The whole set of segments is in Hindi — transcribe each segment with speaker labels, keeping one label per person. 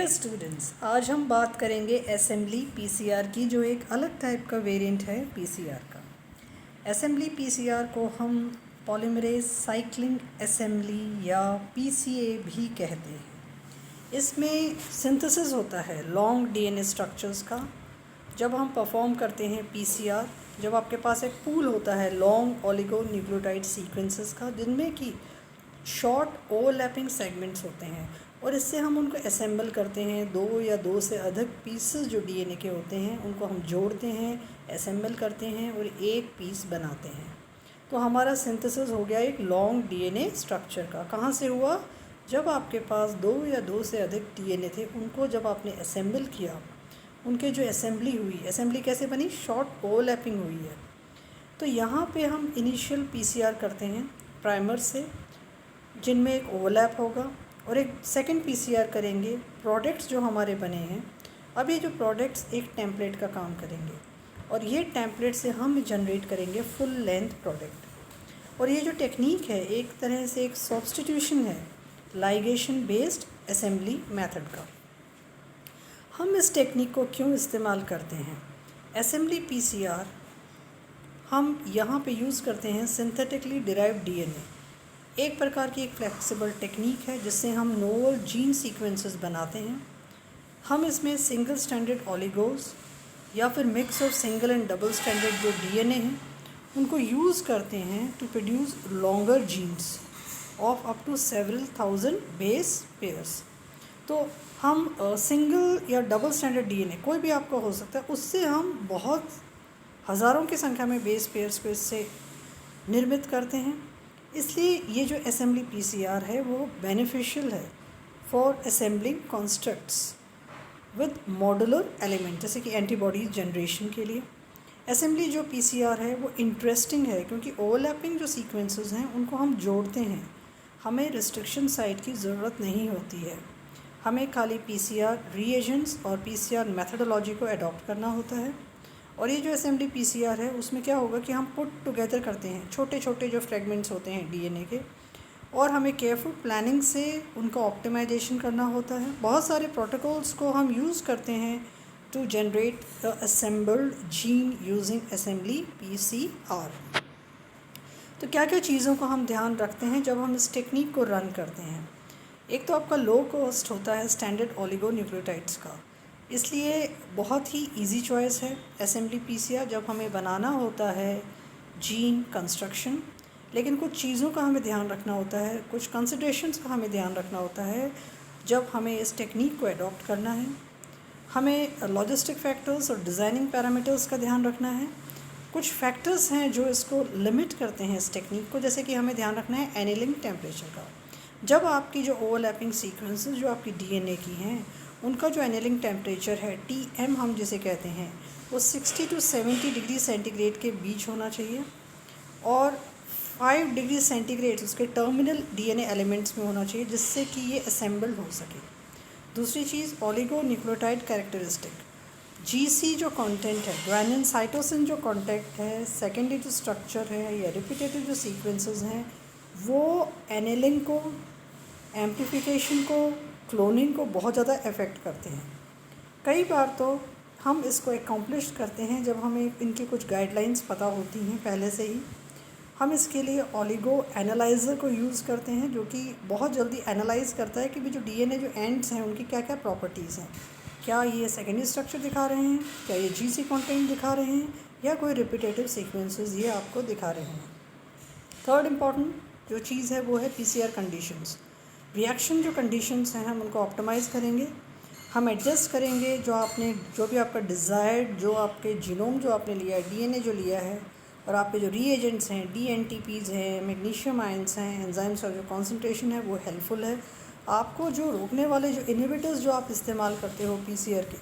Speaker 1: स्टूडेंट्स, आज हम बात करेंगे असेंबली पीसीआर की, जो एक अलग टाइप का वेरिएंट है पीसीआर का। असेंबली पीसीआर को हम पॉलीमरेज साइक्लिंग असेंबली या पीसीए भी कहते हैं। इसमें सिंथेसिस होता है लॉन्ग डीएनए स्ट्रक्चर्स का। जब हम परफॉर्म करते हैं पीसीआर, जब आपके पास एक पूल होता है लॉन्ग ओलिगो न्यूक्लियोटाइड सीक्वेंसेस का, जिनमें कि शॉर्ट ओवरलैपिंग सेगमेंट्स होते हैं, और इससे हम उनको असेंबल करते हैं। दो या दो से अधिक पीसेस जो डीएनए के होते हैं उनको हम जोड़ते हैं, असेंबल करते हैं और एक पीस बनाते हैं। तो हमारा सिंथेसिस हो गया एक लॉन्ग डीएनए स्ट्रक्चर का। कहाँ से हुआ? जब आपके पास दो या दो से अधिक डीएनए थे, उनको जब आपने असेंबल किया, उनके जो असेंबली हुई, असेंबली कैसे बनी? शॉर्ट ओवरलैपिंग हुई है। तो यहाँ पे हम इनिशियल पीसीआर करते हैं प्राइमर से, जिनमें एक ओवरलैप होगा, और एक सेकंड पीसीआर करेंगे प्रोडक्ट्स जो हमारे बने हैं। अब ये जो प्रोडक्ट्स एक टेम्पलेट का काम करेंगे, और ये टेम्पलेट से हम जनरेट करेंगे फुल लेंथ प्रोडक्ट। और ये जो टेक्निक है एक तरह से एक सब्स्टिट्यूशन है लाइगेशन बेस्ड असेंबली मेथड का। हम इस टेक्निक को क्यों इस्तेमाल करते हैं? असेंबली पीसीआर हम यहाँ पे यूज़ करते हैं सिंथेटिकली डिराइव्ड डीएनए। एक प्रकार की एक फ्लेक्सिबल टेक्निक है जिससे हम नोवल जीन सीक्वेंसेस बनाते हैं। हम इसमें सिंगल स्टैंडर्ड ओलिगोस या फिर mix of single and double standard जो डीएनए हैं उनको यूज़ करते हैं to produce longer genes of up to several thousand base pairs. तो हम सिंगल या डबल स्टैंडर्ड डीएनए कोई भी आपका हो सकता है, उससे हम बहुत हज़ारों की संख्या में बेस पेयर्स को इससे निर्मित करते हैं। इसलिए ये जो असेंबली पीसीआर है वो बेनिफिशियल है for assembling constructs with modular element, जैसे कि एंटीबॉडीज जनरेशन के लिए। असेंबली जो पीसीआर है वो इंटरेस्टिंग है क्योंकि ओवरलैपिंग जो सीक्वेंसेस हैं उनको हम जोड़ते हैं। हमें रिस्ट्रिक्शन साइट की ज़रूरत नहीं होती है। हमें खाली पीसीआर रीएजेंट्स और पीसीआर मेथडोलॉजी को अडॉप्ट करना होता है। और ये जो असेंबली पीसीआर है उसमें क्या होगा कि हम पुट टुगेदर करते हैं छोटे छोटे जो फ्रेगमेंट्स होते हैं डीएनए के, और हमें केयरफुल प्लानिंग से उनका ऑप्टिमाइजेशन करना होता है। बहुत सारे प्रोटोकॉल्स को हम यूज़ करते हैं to generate the assembled gene using assembly PCR. तो क्या क्या चीज़ों को हम ध्यान रखते हैं जब हम इस टेक्निक को रन करते हैं? एक तो आपका लो कॉस्ट होता है स्टैंडर्ड ओलिगो न्यूक्लियोटाइड्स का, इसलिए बहुत ही इजी चॉइस है असेंबली पीसीआर जब हमें बनाना होता है जीन कंस्ट्रक्शन। लेकिन कुछ चीज़ों का हमें ध्यान रखना होता है, कुछ कंसिडरेशंस का हमें ध्यान रखना होता है जब हमें इस टेक्निक को अडॉप्ट करना है। हमें लॉजिस्टिक फैक्टर्स और डिज़ाइनिंग पैरामीटर्स का ध्यान रखना है। कुछ फैक्टर्स हैं जो इसको लिमिट करते हैं इस टेक्निक को, जैसे कि हमें ध्यान रखना है एनीलिंग टेम्परेचर का। जब आपकी जो ओवरलैपिंग सीक्वेंसेस जो आपकी डीएनए की हैं उनका जो एनीलिंग टेम्परेचर है टीएम हम जिसे कहते हैं, वो 60 to 70 डिग्री सेंटीग्रेड के बीच होना चाहिए, और 5 डिग्री सेंटीग्रेड उसके टर्मिनल डीएनए एलिमेंट्स में होना चाहिए, जिससे कि ये असेंबल हो सके। दूसरी चीज़ ओलिगो न्यूक्लियोटाइड कैरेक्टरिस्टिक, जीसी जो कंटेंट है, ग्वानिन साइटोसिन जो कॉन्टैक्ट है, सेकेंडरी जो स्ट्रक्चर है या रिपीटेटिव जो सीक्वेंसेस हैं, वो एनेलिंग को, एम्प्लीफिकेशन को, क्लोनिंग को बहुत ज़्यादा अफेक्ट करते हैं। कई बार तो हम इसको एकम्प्लिश करते हैं जब हमें इनकी कुछ गाइडलाइंस पता होती हैं पहले से ही। हम इसके लिए ओलिगो एनालाइज़र को यूज़ करते हैं, जो कि बहुत जल्दी एनालाइज करता है कि भी जो डीएनए जो एंड्स हैं उनकी क्या क्या प्रॉपर्टीज़ हैं। क्या ये सेकेंडरी स्ट्रक्चर दिखा रहे हैं, क्या ये जीसी कंटेंट दिखा रहे हैं, या कोई रिपीटेटिव सीक्वेंसेस ये आपको दिखा रहे हैं। थर्ड इम्पॉर्टेंट जो चीज़ है वो है पीसीआर कंडीशंस। रिएक्शन जो कंडीशंस हैं हम उनको ऑप्टिमाइज़ करेंगे, हम एडजस्ट करेंगे जो भी आपका डिज़ायर्ड, जो आपके जीनोम जो आपने लिया है, डीएनए जो लिया है, और आपके जो रीएजेंट्स हैं, डीएनटीपीज़ हैं, मैग्नीशियम आयंस हैं, एंजाइम्स का जो कॉन्सेंट्रेशन है वो हेल्पफुल है। आपको जो रोकने वाले जो इनहिबिटर्स जो आप इस्तेमाल करते हो पीसीआर के,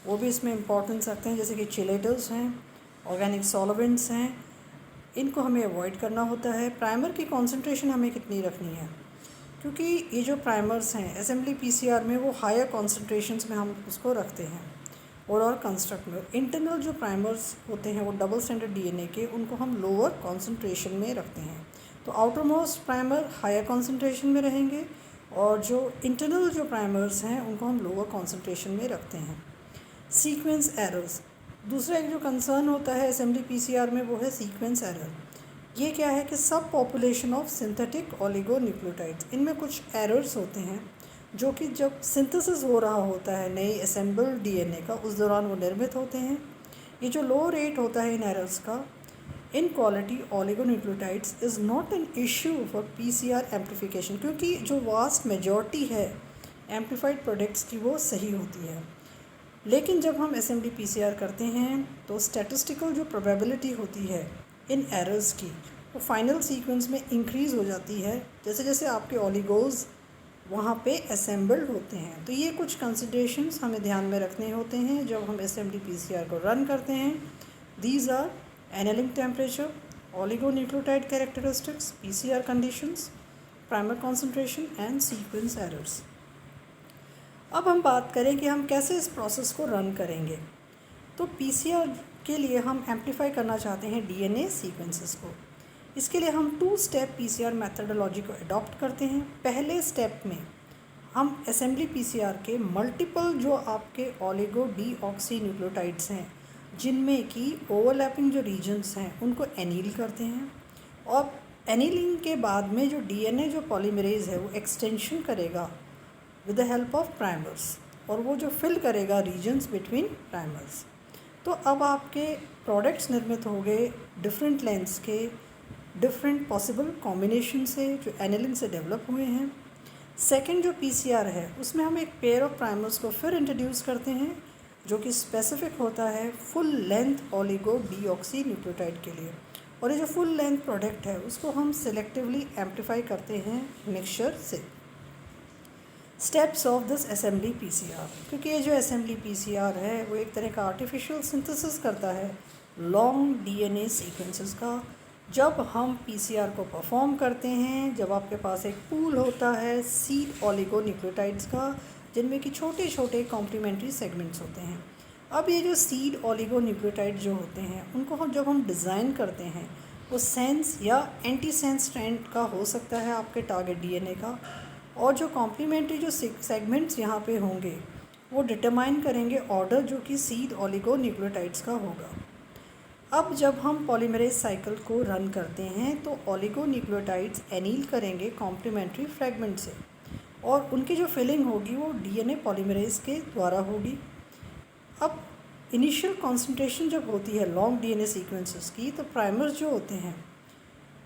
Speaker 1: वो भी इसमें इंपॉर्टेंस रखते हैं, जैसे कि चिलेटर्स हैं, ऑर्गेनिक सॉल्वेंट्स हैं, इनको हमें अवॉइड करना होता है। प्राइमर की कॉन्सेंट्रेशन हमें कितनी रखनी है, क्योंकि ये जो प्राइमर्स हैं असेंबली पीसीआर में वो हायर कॉन्सेंट्रेशंस में हम उसको रखते हैं। ओवरऑल कंस्ट्रक्ट में इंटरनल जो प्राइमर्स होते हैं वो डबल स्टैंडर्ड डीएनए के, उनको हम लोअर कॉन्सेंट्रेशन में रखते हैं। तो outermost primer higher concentration में रहेंगे और जो इंटरनल जो प्राइमर्स हैं उनको हम लोअर कॉन्सेंट्रेशन में रखते हैं। सीक्वेंस एरर्स, दूसरा एक जो कंसर्न होता है असेंबली पीसीआर में वो है सीक्वेंस एरर। ये क्या है कि सब पॉपुलेशन ऑफ सिंथेटिक ओलिगोन्यूक्लियोटाइड्स, इनमें कुछ एरर्स होते हैं जो कि जब सिंथेसिस हो रहा होता है नई असेंबल्ड डीएनए का, उस दौरान वो निर्मित होते हैं। ये जो लो रेट होता है इन एरर्स का इन quality oligonucleotides is not an issue for PCR amplification, क्योंकि जो वास्ट मेजॉरिटी है एम्प्लीफाइड प्रोडक्ट्स की वो सही होती है। लेकिन जब हम असेंबली पीसीआर करते हैं तो स्टैटिस्टिकल जो प्रोबेबिलिटी होती है इन एरर्स की वो फाइनल सीक्वेंस में इंक्रीज़ हो जाती है जैसे जैसे आपके ओलिगोज वहाँ पे असेंबल्ड होते हैं। तो ये कुछ कंसिडरेशंस हमें ध्यान में रखने होते हैं जब हम असेंबली पीसीआर को रन करते हैं। These are annealing temperature, oligonucleotide characteristics, PCR conditions, primer concentration and sequence errors. अब हम बात करें कि हम कैसे इस प्रोसेस को रन करेंगे। तो पीसीआर के लिए हम एम्प्लीफाई करना चाहते हैं डीएनए सीक्वेंसेस को। इसके लिए हम 2 स्टेप पीसीआर मेथडोलॉजी को अडॉप्ट करते हैं। पहले स्टेप में हम असेंबली पीसीआर के मल्टीपल जो आपके ओलिगो डीऑक्सी न्यूक्लियोटाइड्स हैं जिनमें कि ओवरलैपिंग जो रीजन्स हैं उनको एनील करते हैं, और एनीलिंग के बाद में जो डीएनए जो पॉलीमरेज है वो एक्सटेंशन करेगा with the help of primers, और वो जो फिल करेगा रीजन्स बिटवीन प्राइमर्स। तो अब आपके प्रोडक्ट्स निर्मित हो गए डिफरेंट लेंथ्स के, डिफरेंट पॉसिबल कॉम्बिनेशन से जो एनिलिंग से डेवलप हुए हैं। सेकंड जो पीसीआर है उसमें हम एक पेयर ऑफ प्राइमर्स को फिर इंट्रोड्यूस करते हैं जो कि स्पेसिफिक होता है full length oligo deoxy nucleotide के लिए, और ये जो फुल लेंथ प्रोडक्ट है उसको हम सिलेक्टिवली एम्प्लीफाई करते हैं मिक्सचर से। Steps of this assembly PCR, क्योंकि ये जो असेंबली पीसीआर है वो एक तरह का आर्टिफिशियल सिंथेसिस करता है लॉन्ग डीएनए सीक्वेंसेस का। जब हम पीसीआर को परफॉर्म करते हैं, जब आपके पास एक पूल होता है सीड ओलिगोन्यूक्लियोटाइड्स का जिनमें कि छोटे छोटे कॉम्प्लीमेंट्री सेगमेंट्स होते हैं। अब ये जो सीड ओलिगोन्यूक्लियोटाइड जो होते हैं उनको हम जब हम डिज़ाइन करते हैं वो सेंस या एंटी सेंस स्ट्रैंड का हो सकता है आपके टारगेट डीएनए का, और जो कॉम्प्लीमेंट्री जो सेगमेंट्स यहाँ पे होंगे वो डिटरमाइन करेंगे ऑर्डर जो कि सीड ओलिगोन्यूक्लियोटाइड्स का होगा। अब जब हम पॉलीमरेज साइकिल को रन करते हैं तो ओलिगोन्यूक्लियोटाइड्स एनील करेंगे कॉम्प्लीमेंट्री फ्रैगमेंट से, और उनकी जो फिलिंग होगी वो डीएनए पॉलीमरेज के द्वारा होगी। अब इनिशियल कॉन्सेंट्रेशन जब होती है लॉन्ग डीएनए सीक्वेंसेस की, तो प्राइमर्स जो होते हैं,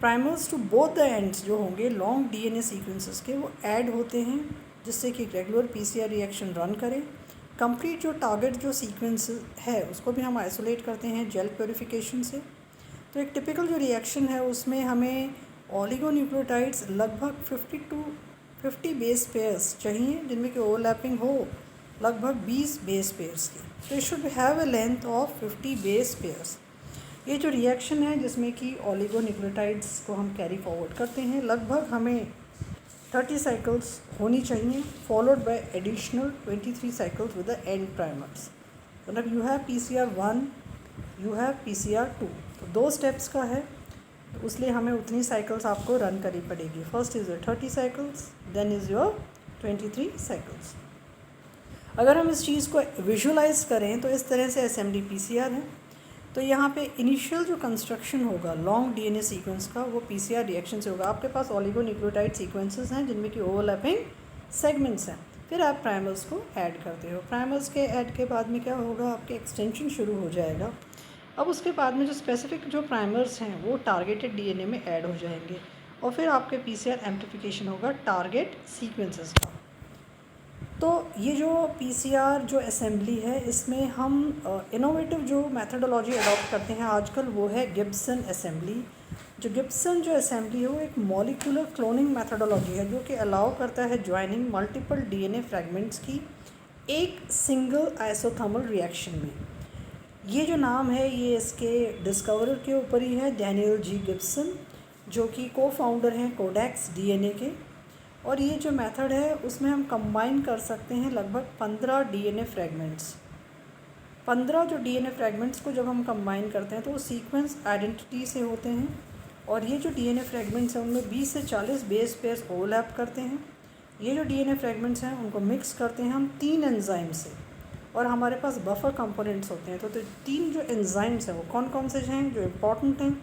Speaker 1: primers to both the ends जो होंगे लॉन्ग डीएनए सीक्वेंसेस के, वो ऐड होते हैं जिससे कि रेगुलर पीसीआर रिएक्शन रन करें। कंप्लीट जो टारगेट जो सीक्वेंस है उसको भी हम आइसोलेट करते हैं जेल प्योरीफिकेशन से। तो एक टिपिकल जो रिएक्शन है उसमें हमें ओलिगोन्यूक्लियोटाइड्स लगभग 50 बेस पेयर्स चाहिए जिनमें कि ओवरलैपिंग हो लगभग 20 बेस पेयर्स की। तो it should have a length of 50 base pairs. ये जो रिएक्शन है जिसमें कि ओलिगोन्यूक्लियोटाइड्स को हम कैरी फॉरवर्ड करते हैं, लगभग हमें 30 साइकिल्स होनी चाहिए, followed by additional 23 cycles with the end primers. मतलब you have PCR 1, you have PCR 2, तो 2 स्टेप्स का है, तो इसलिए हमें उतनी साइकिल्स आपको रन करनी पड़ेगी। First is your 30 cycles, then is your 23 cycles. अगर हम इस चीज़ को विजुअलाइज करें तो इस तरह से असेंबली पीसीआर है। तो यहाँ पे इनिशियल जो कंस्ट्रक्शन होगा लॉन्ग डीएनए सीक्वेंस का वो पीसीआर रिएक्शन से होगा। आपके पास ओलिगोन्यूक्लियोटाइड सीक्वेंसेस हैं जिनमें कि ओवरलैपिंग सेगमेंट्स हैं, फिर आप प्राइमर्स को ऐड करते हो। प्राइमर्स के ऐड के बाद में क्या होगा, आपके एक्सटेंशन शुरू हो जाएगा। अब उसके बाद में जो स्पेसिफिक जो प्राइमर्स हैं वो टारगेटेड डीएनए में ऐड हो जाएंगे, और फिर आपके पीसीआर एम्प्लीफिकेशन होगा टारगेट सीक्वेंसेस का। तो ये जो पीसीआर जो असेंबली है इसमें हम इनोवेटिव जो मेथडोलॉजी अडॉप्ट करते हैं आजकल वो है गिब्सन असेंबली। जो गिब्सन जो असेंबली है वो एक मॉलिक्यूलर क्लोनिंग मेथडोलॉजी है जो कि अलाउ करता है ज्वाइनिंग मल्टीपल डीएनए फ्रैगमेंट्स की एक सिंगल आइसोथर्मल रिएक्शन में। ये जो नाम है ये इसके डिस्कवरर के ऊपर ही है, डैनियल जी गिब्सन, जो कि को फाउंडर हैं कोडेक्स डीएनए के। और ये जो मेथड है उसमें हम कंबाइन कर सकते हैं लगभग 15 डीएनए फ्रैगमेंट्स। 15 जो डीएनए फ्रैगमेंट्स को जब हम कंबाइन करते हैं तो वो सीक्वेंस आइडेंटिटी से होते हैं, और ये जो डीएनए फ्रैगमेंट्स हैं उनमें 20 से 40 बेस पेयर्स ओवरलैप करते हैं, ये जो डीएनए फ्रेगमेंट्स हैं उनको मिक्स करते हैं हम 3 एंजाइम से, और हमारे पास बफर कंपोनेंट्स होते हैं। तो 3 जो एंजाइम्स हैं वो कौन कौन से हैं जो इम्पॉर्टेंट हैं?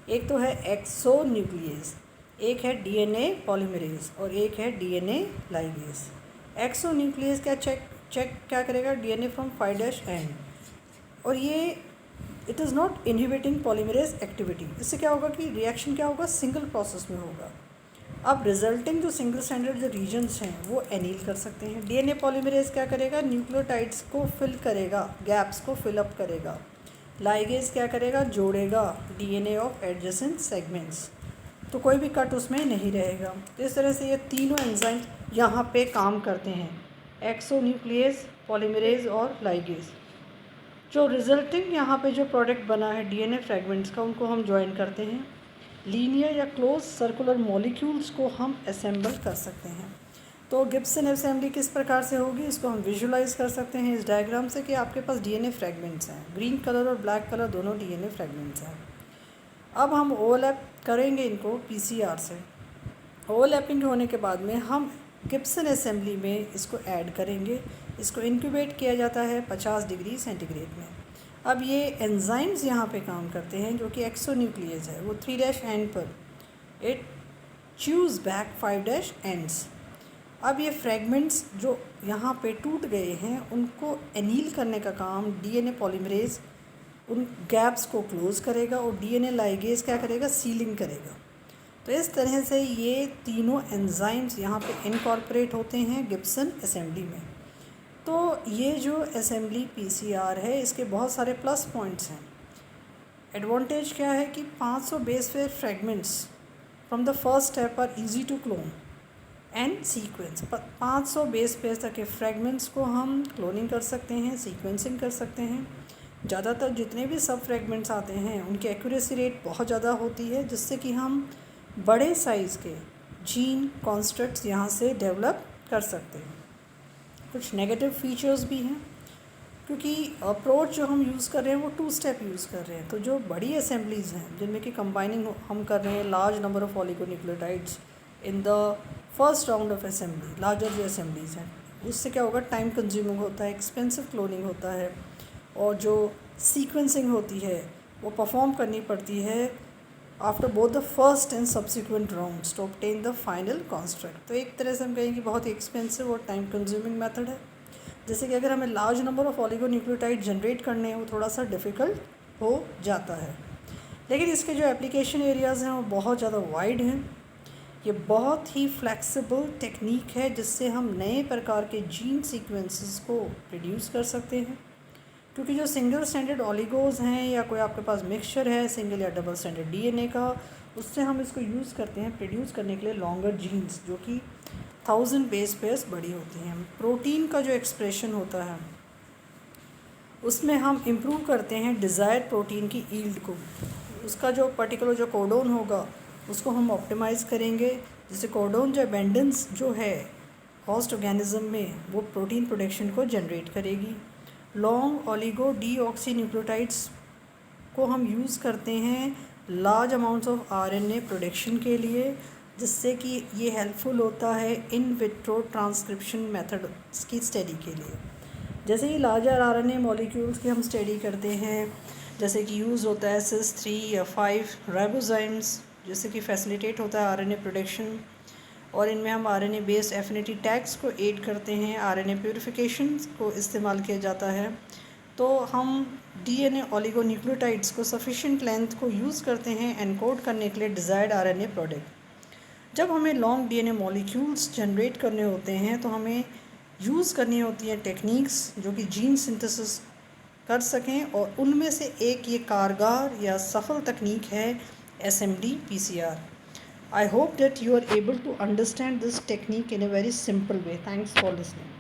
Speaker 1: एक तो है एक्सोन्यूक्लियेज, एक है डीएनए पॉलीमरेज और एक है डीएनए लाइगेज। एक्सोन्यूक्लियेज क्या चेक क्या करेगा? डीएनए फ्रॉम 5' एंड, और ये it is not inhibiting polymerase activity. इससे क्या होगा कि रिएक्शन क्या होगा? सिंगल प्रोसेस में होगा। अब रिजल्टिंग जो सिंगल स्ट्रैंडेड जो रीजन्स हैं वो एनील कर सकते हैं। डीएनए पॉलीमरेज क्या करेगा? न्यूक्लियोटाइड्स को फिल करेगा, गैप्स को फिल अप करेगा। लाइगेज क्या करेगा? जोड़ेगा डीएनए ऑफ एडजेसेंट सेगमेंट्स, तो कोई भी कट उसमें नहीं रहेगा। तो इस तरह से ये तीनों एंजाइम यहाँ पे काम करते हैं, एक्सोन्यूक्लियेज, पॉलीमरेज और लाइगेज। जो रिजल्टिंग यहाँ पे जो प्रोडक्ट बना है डीएनए फ्रेगमेंट्स का, उनको हम ज्वाइन करते हैं। लीनियर या क्लोज सर्कुलर मॉलिक्यूल्स को हम असेंबल कर सकते हैं। तो गिब्सन असेंबली किस प्रकार से होगी, इसको हम विजुलाइज कर सकते हैं इस डायग्राम से कि आपके पास डीएनए फ्रेगमेंट्स हैं, ग्रीन कलर और ब्लैक कलर दोनों डीएनए फ्रेगमेंट्स हैं। अब हम ओवरलैप करेंगे इनको पीसीआर से। ओवरलैपिंग होने के बाद में हम गिब्सन असेंबली में इसको ऐड करेंगे। इसको इंक्यूबेट किया जाता है 50 डिग्री सेंटीग्रेड में। अब ये एंजाइम्स यहाँ पे काम करते हैं जो कि एक्सोन्यूक्लियेज है, वो 3' एंड पर इट च्यूज़ बैक 5' एंड्स। अब ये फ्रेगमेंट्स जो यहाँ पे टूट गए हैं उनको एनील करने का काम डीएनए पॉलीमरेज उन गैप्स को क्लोज़ करेगा, और डीएनए लाइगेज क्या करेगा? सीलिंग करेगा। तो इस तरह से ये तीनों एंजाइम्स यहाँ पे इनकॉर्पोरेट होते हैं गिब्सन असेंबली में। तो ये जो असेंबली पीसीआर है इसके बहुत सारे प्लस पॉइंट्स हैं। एडवांटेज क्या है कि 500 base pair fragments from the first step are easy to clone and sequence. 500 base pair तक के फ्रेगमेंट्स को हम क्लोनिंग कर सकते हैं, सीक्वेंसिंग कर सकते हैं। ज़्यादातर जितने भी सब फ्रेगमेंट्स आते हैं उनकी एक्यूरेसी रेट बहुत ज़्यादा होती है, जिससे कि हम बड़े साइज़ के जीन कॉन्स्ट्रक्ट्स यहाँ से डेवलप कर सकते हैं। कुछ नेगेटिव फीचर्स भी हैं, क्योंकि अप्रोच जो हम यूज़ कर रहे हैं वो 2 स्टेप यूज़ कर रहे हैं। तो जो बड़ी असेंबलीज़ हैं जिनमें कि कंबाइनिंग हम कर रहे हैं large number of oligonucleotides in the first round of assembly, larger जो असेंबलीज़ हैं, उससे क्या होगा? टाइम कंज्यूमिंग होता है, एक्सपेंसिव क्लोनिंग होता है, और जो सीक्वेंसिंग होती है वो परफॉर्म करनी पड़ती है after both the first and subsequent rounds to obtain the final construct. तो एक तरह से हम कहेंगे बहुत ही एक्सपेंसिव और टाइम कंज्यूमिंग मेथड है। जैसे कि अगर हमें large number of oligonucleotide generate करने हैं वो थोड़ा सा डिफ़िकल्ट हो जाता है, लेकिन इसके जो एप्लीकेशन एरियाज़ हैं वो बहुत ज़्यादा वाइड हैं। ये बहुत ही फ्लेक्सिबल टेक्निक है जिससे हम नए प्रकार के जीन सीक्वेंसेस को प्रोड्यूस कर सकते हैं, क्योंकि जो सिंगल स्टैंडर्ड ऑलिगोज हैं या कोई आपके पास मिक्सचर है सिंगल या डबल स्टैंडर्ड डीएनए का, उससे हम इसको यूज़ करते हैं प्रोड्यूस करने के लिए लॉन्गर जीन्स जो कि 1000 बेस पेयर्स बड़ी होती हैं। प्रोटीन का जो एक्सप्रेशन होता है उसमें हम इम्प्रूव करते हैं डिज़ायर्ड प्रोटीन की ईल्ड को। उसका जो पर्टिकुलर जो कोडोन होगा उसको हम ऑप्टिमाइज़ करेंगे, जिससे कोडोन जो अबेंडेंस जो है होस्ट ऑर्गेनिज्म में वो प्रोटीन प्रोडक्शन को जनरेट करेगी। लॉन्ग ऑलिगो डीऑक्सीन्यूक्लियोटाइड्स को हम यूज़ करते हैं large amounts of RNA production के लिए, जिससे कि ये हेल्पफुल होता है इन विट्रो ट्रांसक्रिप्शन मेथड की स्टडी के लिए। जैसे ही लार्जर आरएनए मॉलिक्यूल्स की हम स्टडी करते हैं, जैसे कि यूज़ होता है सिस 3 या 5 राइबोजाइम्स, जैसे कि फैसिलिटेट होता है आरएनए प्रोडक्शन, और इनमें हम आरएनए बेस्ड एफिनिटी टैग्स को ऐड करते हैं, आरएनए प्यूरिफिकेशन को इस्तेमाल किया जाता है। तो हम डीएनए ऑलिगोन्यूक्लियोटाइड्स को सफिशिएंट लेंथ को यूज़ करते हैं एनकोड करने के लिए डिज़ायर्ड आरएनए प्रोडक्ट। जब हमें लॉन्ग डीएनए मॉलिक्यूल्स जनरेट करने होते हैं तो हमें यूज़ करनी होती है टेक्निक्स जो कि जीन सिंथेसिस कर सकें, और उनमें से एक ये कारगर या सफल तकनीक है SMD PCR. I hope that you are able to understand this technique in a very simple way. Thanks for listening.